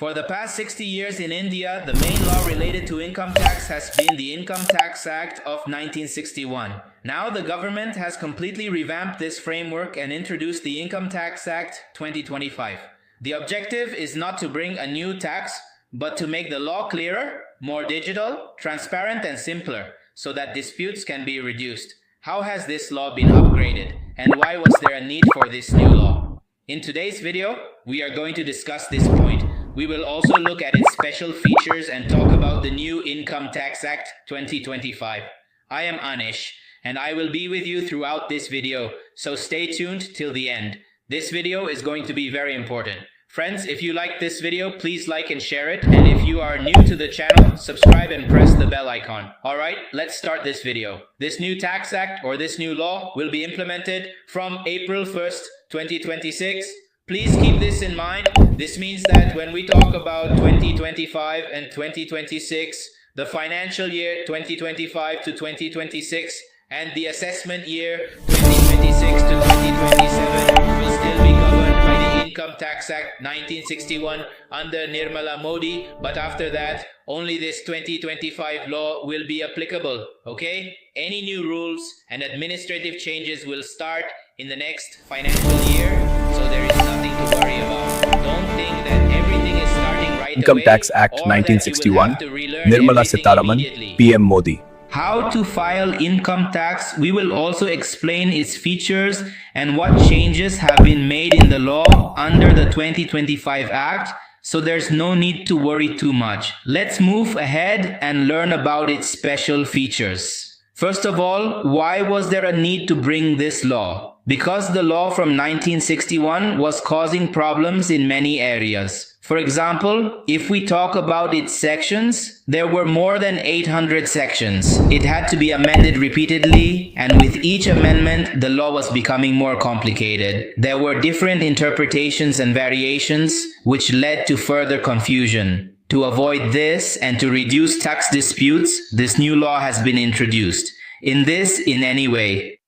For the past 60 years in India, the main law related to income tax has been the Income Tax Act of 1961. Now the government has completely revamped this framework and introduced the Income Tax Act 2025. The objective is not to bring a new tax, but to make the law clearer, more digital, transparent, and simpler, so that disputes can be reduced. How has this law been upgraded, and why was there a need for this new law? In today's video, we are going to discuss this point. We will also look at its special features and talk about the new Income Tax Act 2025. I am Anish, and I will be with you throughout this video, so stay tuned till the end. This video is going to be very important. Friends, if you like this video, please like and share it. And if you are new to the channel, subscribe and press the bell icon. Alright, let's start this video. This new tax act or this new law will be implemented from April 1st, 2026. Please keep this in mind. This means that when we talk about 2025 and 2026, the financial year 2025 to 2026 and the assessment year 2026 to 2027 will still be covered by the Income Tax Act 1961 under Nirmala Modi, but after that, only this 2025 law will be applicable, okay? Any new rules and administrative changes will start in the next financial year, so there is nothing to worry about. Don't think that everything is starting right Income away, Tax Act or that you will 1961, have to relearn Nirmala everything Sitharaman, immediately. PM Modi. How to file income tax. We will also explain its features and what changes have been made in the law under the 2025 Act, so there's no need to worry too much. Let's move ahead and learn about its special features. First of all, why was there a need to bring this law? Because the law from 1961 was causing problems in many areas. For example, if we talk about its sections, there were more than 800 sections. It had to be amended repeatedly, and with each amendment, the law was becoming more complicated. There were different interpretations and variations, which led to further confusion. To avoid this and to reduce tax disputes, this new law has been introduced. In any way.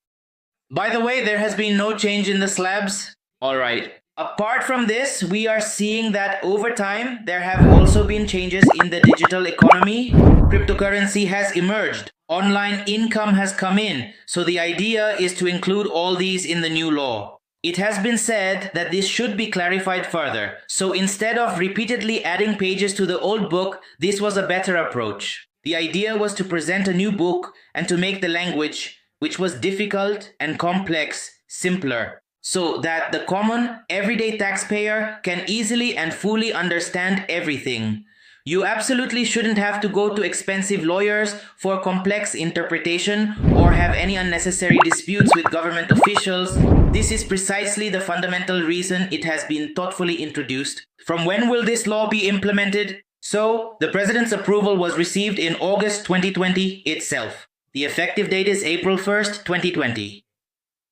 By the way, there has been no change in the slabs. Alright. Apart from this, we are seeing that over time, there have also been changes in the digital economy. Cryptocurrency has emerged. Online income has come in. So the idea is to include all these in the new law. It has been said that this should be clarified further. So instead of repeatedly adding pages to the old book, this was a better approach. The idea was to present a new book and to make the language, which was difficult and complex, simpler, so that the common, everyday taxpayer can easily and fully understand everything. You absolutely shouldn't have to go to expensive lawyers for complex interpretation or have any unnecessary disputes with government officials. This is precisely the fundamental reason it has been thoughtfully introduced. From when will this law be implemented? So, the President's approval was received in August 2020 itself. The effective date is April 1st, 2020.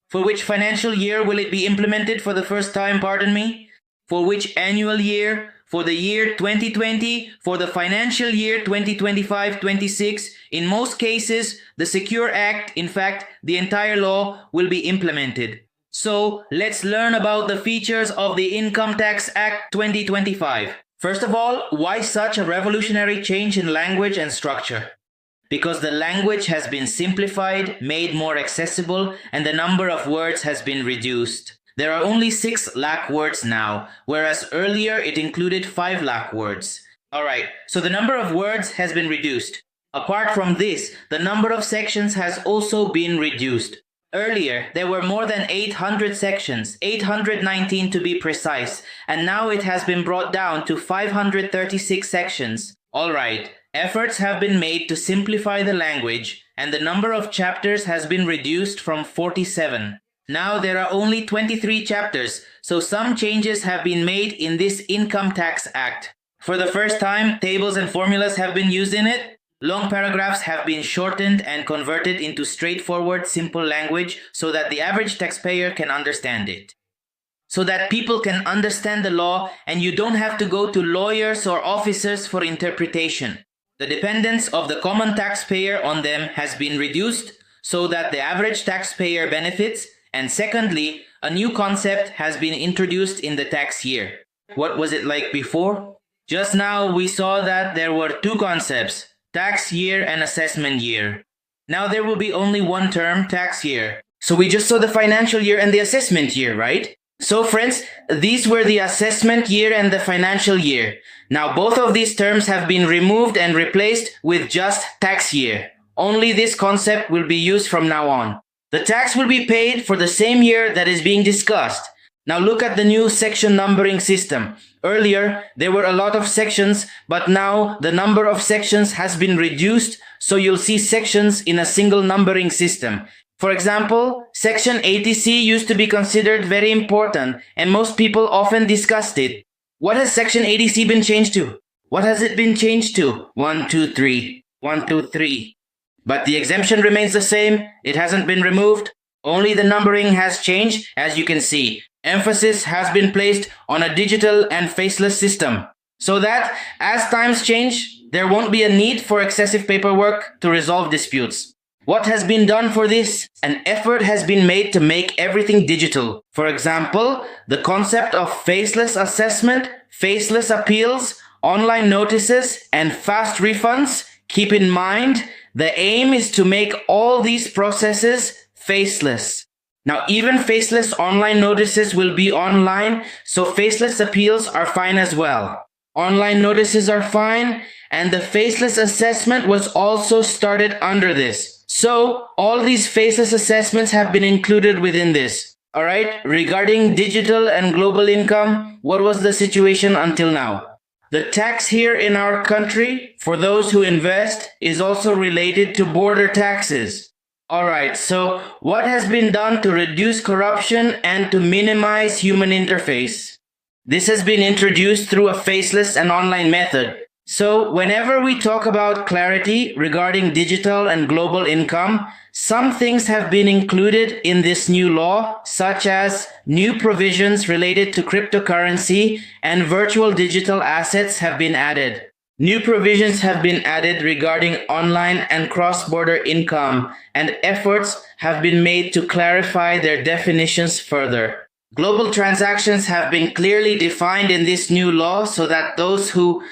For which financial year will it be implemented for the first time, pardon me? For which annual year? For the year 2020? For the financial year 2025-26? In most cases, the Secure Act, in fact, the entire law, will be implemented. So, let's learn about the features of the Income Tax Act 2025. First of all, why such a revolutionary change in language and structure? Because the language has been simplified, made more accessible, and the number of words has been reduced. There are only 6 lakh words now, whereas earlier it included 5 lakh words. Alright, so the number of words has been reduced. Apart from this, the number of sections has also been reduced. Earlier, there were more than 800 sections, 819 to be precise, and now it has been brought down to 536 sections. Alright. Efforts have been made to simplify the language, and the number of chapters has been reduced from 47. Now there are only 23 chapters, so some changes have been made in this Income Tax Act. For the first time, tables and formulas have been used in it. Long paragraphs have been shortened and converted into straightforward, simple language so that the average taxpayer can understand it. So that people can understand the law and you don't have to go to lawyers or officers for interpretation. The dependence of the common taxpayer on them has been reduced so that the average taxpayer benefits, and secondly, a new concept has been introduced in the tax year. What was it like before? Just now we saw that there were two concepts, tax year and assessment year. Now there will be only one term, tax year. So we just saw the financial year and the assessment year, right? So friends, these were the assessment year and the financial year. Now both of these terms have been removed and replaced with just tax year. Only this concept will be used from now on. The tax will be paid for the same year that is being discussed. Now look at the new section numbering system. Earlier, there were a lot of sections, but now the number of sections has been reduced, so you'll see sections in a single numbering system. For example, Section 80C used to be considered very important, and most people often discussed it. What has Section 80C been changed to? What has it been changed to? 1, 2, 3. 1, 2, 3. But the exemption remains the same. It hasn't been removed. Only the numbering has changed, as you can see. Emphasis has been placed on a digital and faceless system, so that as times change, there won't be a need for excessive paperwork to resolve disputes. What has been done for this? An effort has been made to make everything digital. For example, the concept of faceless assessment, faceless appeals, online notices, and fast refunds. Keep in mind, the aim is to make all these processes faceless. Now, even faceless online notices will be online, so faceless appeals are fine as well. Online notices are fine, and the faceless assessment was also started under this. So, all these faceless assessments have been included within this. Alright, regarding digital and global income, what was the situation until now? The tax here in our country, for those who invest, is also related to border taxes. Alright, so what has been done to reduce corruption and to minimize human interface? This has been introduced through a faceless and online method. So whenever we talk about clarity regarding digital and global income, some things have been included in this new law, such as new provisions related to cryptocurrency and virtual digital assets have been added. New provisions have been added regarding online and cross-border income, and efforts have been made to clarify their definitions further. Global transactions have been clearly defined in this new law so that those who